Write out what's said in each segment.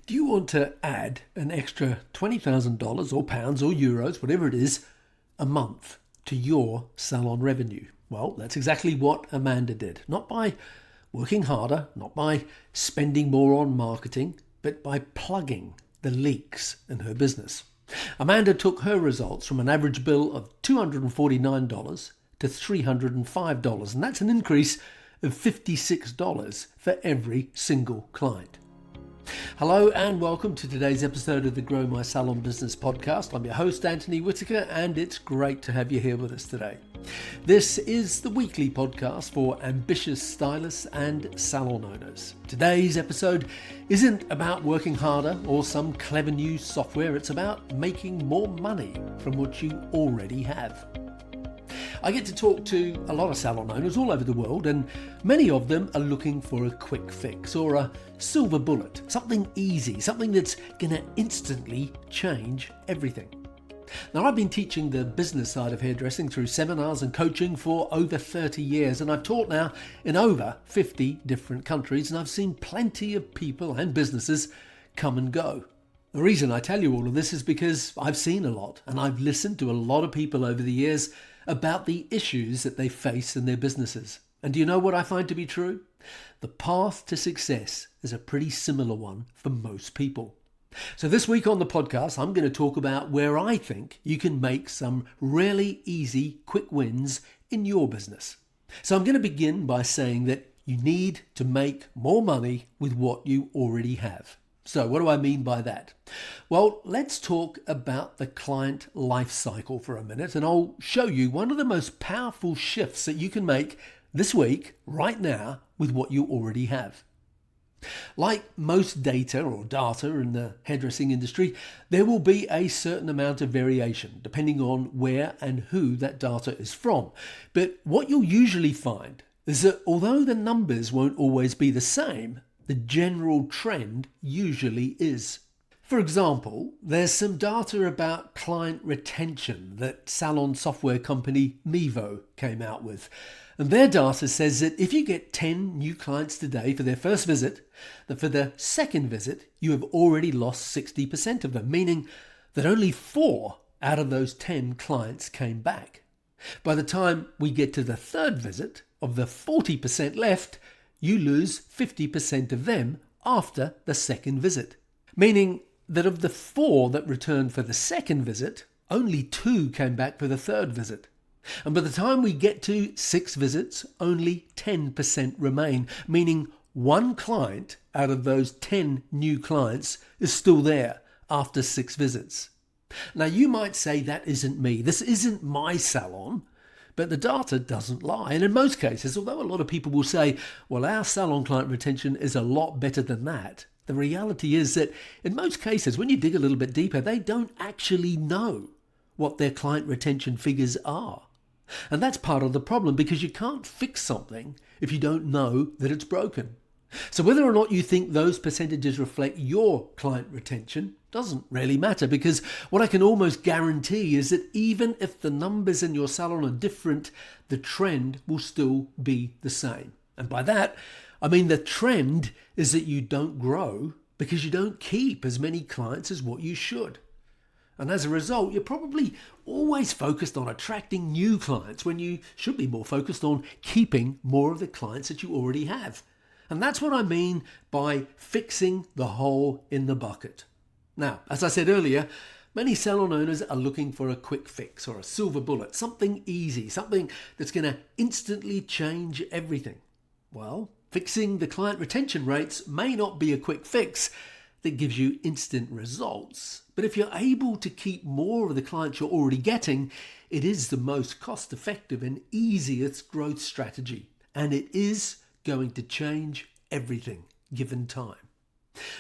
Do you want to add an extra $20,000 or pounds or euros, whatever it is, a month to your salon revenue? Well, that's exactly what Amanda did. Not by working harder, not by spending more on marketing, but by plugging the leaks in her business. Amanda took her results from an average bill of $249 to $305, and that's an increase of $56 for every single client. Hello and welcome to today's episode of the Grow My Salon Business podcast. I'm your host, Anthony Whitaker, and it's great to have you here with us today. This is the weekly podcast for ambitious stylists and salon owners. Today's episode isn't about working harder or some clever new software. It's about making more money from what you already have. I get to talk to a lot of salon owners all over the world, and many of them are looking for a quick fix or a silver bullet, something easy, something that's going to instantly change everything. Now, I've been teaching the business side of hairdressing through seminars and coaching for over 30 years, and I've taught now in over 50 different countries, and I've seen plenty of people and businesses come and go. The reason I tell you all of this is because I've seen a lot, and I've listened to a lot of people over the years about the issues that they face in their businesses. And do you know what I find to be true? The path to success is a pretty similar one for most people. So this week on the podcast, I'm going to talk about where I think you can make some really easy, quick wins in your business. So I'm going to begin by saying that you need to make more money with what you already have. So what do I mean by that? Well, let's talk about the client life cycle for a minute, and I'll show you one of the most powerful shifts that you can make this week, right now, with what you already have. Like most data in the hairdressing industry, there will be a certain amount of variation depending on where and who that data is from. But what you'll usually find is that although the numbers won't always be the same, the general trend usually is. For example, there's some data about client retention that salon software company Mevo came out with. And their data says that if you get 10 new clients today for their first visit, that for the second visit, you have already lost 60% of them, meaning that only 4 out of those 10 clients came back. By the time we get to the third visit, of the 40% left, you lose 50% of them after the second visit. Meaning that of the 4 that returned for the second visit, only 2 came back for the third visit. And by the time we get to 6 visits, only 10% remain, meaning 1 client out of those 10 new clients is still there after 6 visits. Now you might say that isn't me, this isn't my salon. But the data doesn't lie. And in most cases, although a lot of people will say, well, our salon client retention is a lot better than that, the reality is that in most cases, when you dig a little bit deeper, they don't actually know what their client retention figures are. And that's part of the problem, because you can't fix something if you don't know that it's broken. So whether or not you think those percentages reflect your client retention doesn't really matter, because what I can almost guarantee is that even if the numbers in your salon are different, the trend will still be the same. And by that, I mean the trend is that you don't grow because you don't keep as many clients as what you should. And as a result, you're probably always focused on attracting new clients when you should be more focused on keeping more of the clients that you already have. And that's what I mean by fixing the hole in the bucket. Now, as I said earlier, many salon owners are looking for a quick fix or a silver bullet, something easy, something that's going to instantly change everything. Well, fixing the client retention rates may not be a quick fix that gives you instant results. But if you're able to keep more of the clients you're already getting, it is the most cost-effective and easiest growth strategy. And it is going to change everything given time.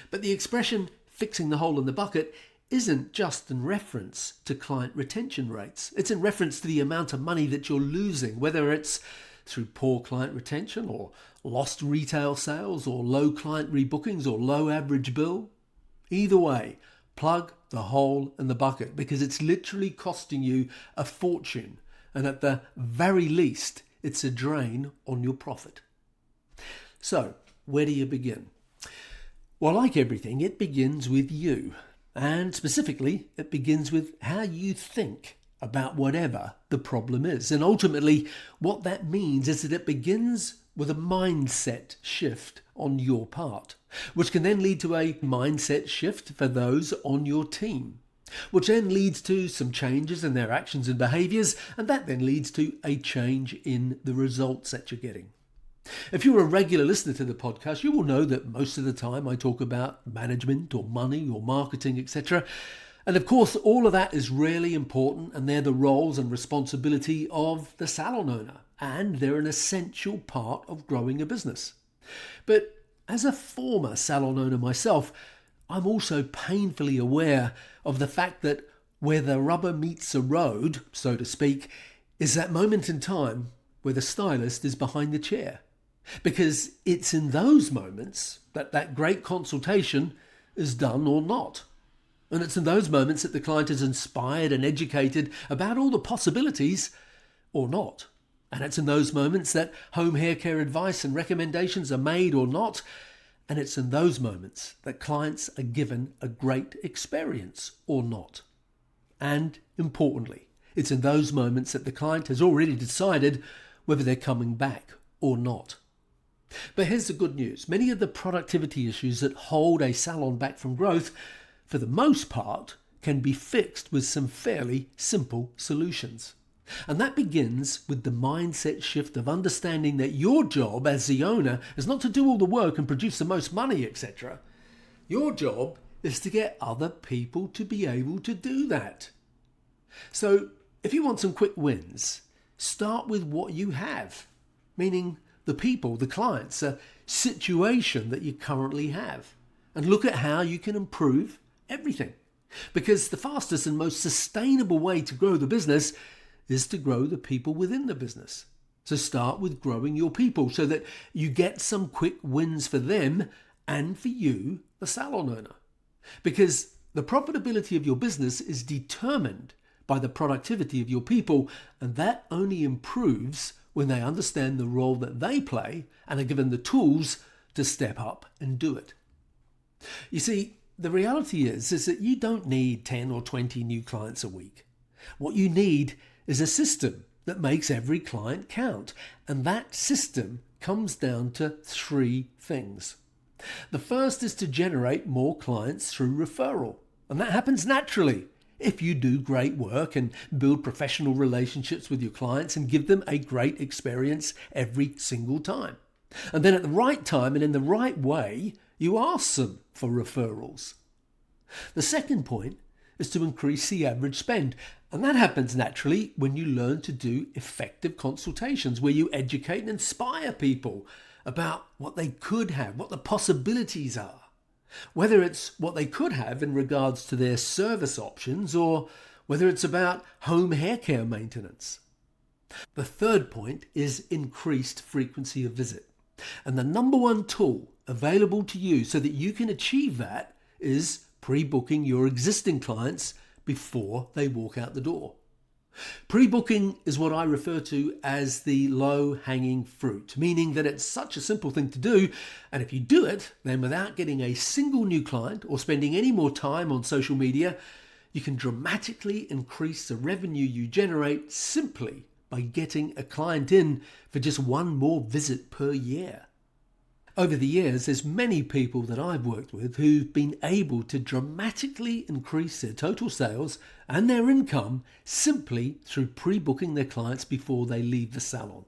But the expression fixing the hole in the bucket isn't just in reference to client retention rates. It's in reference to the amount of money that you're losing, whether it's through poor client retention or lost retail sales or low client rebookings or low average bill. Either way, plug the hole in the bucket, because it's literally costing you a fortune, and at the very least, it's a drain on your profit. So, where do you begin? Well, like everything, it begins with you. And specifically, it begins with how you think about whatever the problem is. And ultimately, what that means is that it begins with a mindset shift on your part, which can then lead to a mindset shift for those on your team, which then leads to some changes in their actions and behaviors, and that then leads to a change in the results that you're getting. If you're a regular listener to the podcast, you will know that most of the time I talk about management or money or marketing, etc. And of course, all of that is really important, and they're the roles and responsibility of the salon owner, and they're an essential part of growing a business. But as a former salon owner myself, I'm also painfully aware of the fact that where the rubber meets the road, so to speak, is that moment in time where the stylist is behind the chair. Because it's in those moments that that great consultation is done or not. And it's in those moments that the client is inspired and educated about all the possibilities or not. And it's in those moments that home hair care advice and recommendations are made or not. And it's in those moments that clients are given a great experience or not. And importantly, it's in those moments that the client has already decided whether they're coming back or not. But here's the good news. Many of the productivity issues that hold a salon back from growth, for the most part, can be fixed with some fairly simple solutions. And that begins with the mindset shift of understanding that your job as the owner is not to do all the work and produce the most money, etc. Your job is to get other people to be able to do that. So if you want some quick wins, start with what you have, meaning the people, the clients, a situation that you currently have, and look at how you can improve everything. Because the fastest and most sustainable way to grow the business is to grow the people within the business. So start with growing your people so that you get some quick wins for them and for you, the salon owner. Because the profitability of your business is determined by the productivity of your people, and that only improves when they understand the role that they play and are given the tools to step up and do it. You see, the reality is that you don't need 10 or 20 new clients a week. What you need is a system that makes every client count. And that system comes down to three things. The first is to generate more clients through referral. And that happens naturally if you do great work and build professional relationships with your clients and give them a great experience every single time. And then at the right time and in the right way, you ask them for referrals. The second point is to increase the average spend. And that happens naturally when you learn to do effective consultations where you educate and inspire people about what they could have, what the possibilities are. Whether it's what they could have in regards to their service options or whether it's about home hair care maintenance. The third point is increased frequency of visit. And the number one tool available to you so that you can achieve that is pre-booking your existing clients before they walk out the door. Pre-booking is what I refer to as the low-hanging fruit, meaning that it's such a simple thing to do, and if you do it, then without getting a single new client or spending any more time on social media, you can dramatically increase the revenue you generate simply by getting a client in for just one more visit per year. Over the years, there's many people that I've worked with who've been able to dramatically increase their total sales and their income simply through pre-booking their clients before they leave the salon.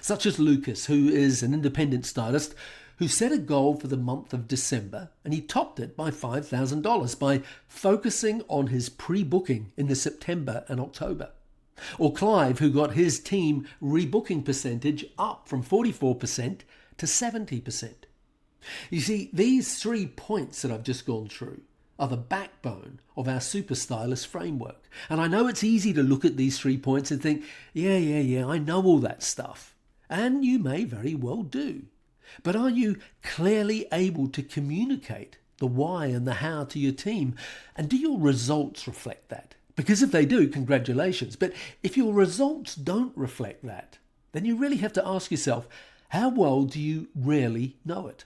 Such as Lucas, who is an independent stylist who set a goal for the month of December, and he topped it by $5,000 by focusing on his pre-booking in the September and October. Or Clive, who got his team rebooking percentage up from 44% to 70%. You see, these 3 points that I've just gone through are the backbone of our super stylist framework. And I know it's easy to look at these 3 points and think, yeah, I know all that stuff. And you may very well do. But are you clearly able to communicate the why and the how to your team? And do your results reflect that? Because if they do, congratulations. But if your results don't reflect that, then you really have to ask yourself, how well do you really know it?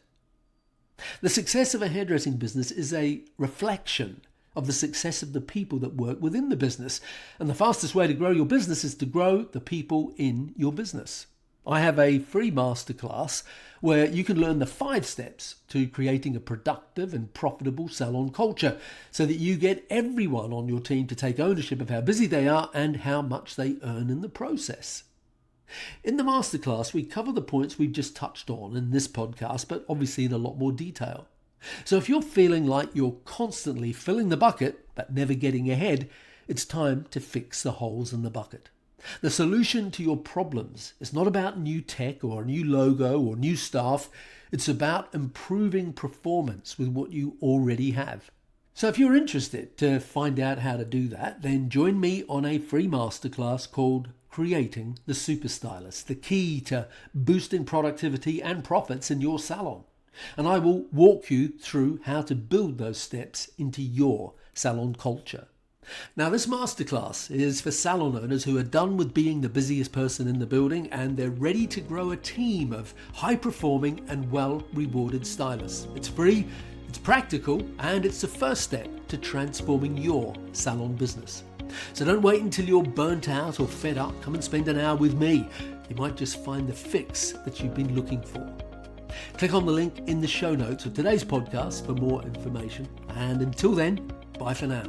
The success of a hairdressing business is a reflection of the success of the people that work within the business. And the fastest way to grow your business is to grow the people in your business. I have a free masterclass where you can learn the 5 steps to creating a productive and profitable salon culture so that you get everyone on your team to take ownership of how busy they are and how much they earn in the process. In the masterclass, we cover the points we've just touched on in this podcast, but obviously in a lot more detail. So if you're feeling like you're constantly filling the bucket but never getting ahead, it's time to fix the holes in the bucket. The solution to your problems is not about new tech or a new logo or new staff. It's about improving performance with what you already have. So if you're interested to find out how to do that, then join me on a free masterclass called Creating the Super Stylist, the key to boosting productivity and profits in your salon. And I will walk you through how to build those steps into your salon culture. Now, this masterclass is for salon owners who are done with being the busiest person in the building and they're ready to grow a team of high-performing and well-rewarded stylists. It's free, it's practical, and it's the first step to transforming your salon business. So don't wait until you're burnt out or fed up. Come and spend an hour with me. You might just find the fix that you've been looking for. Click on the link in the show notes of today's podcast for more information. And until then, bye for now.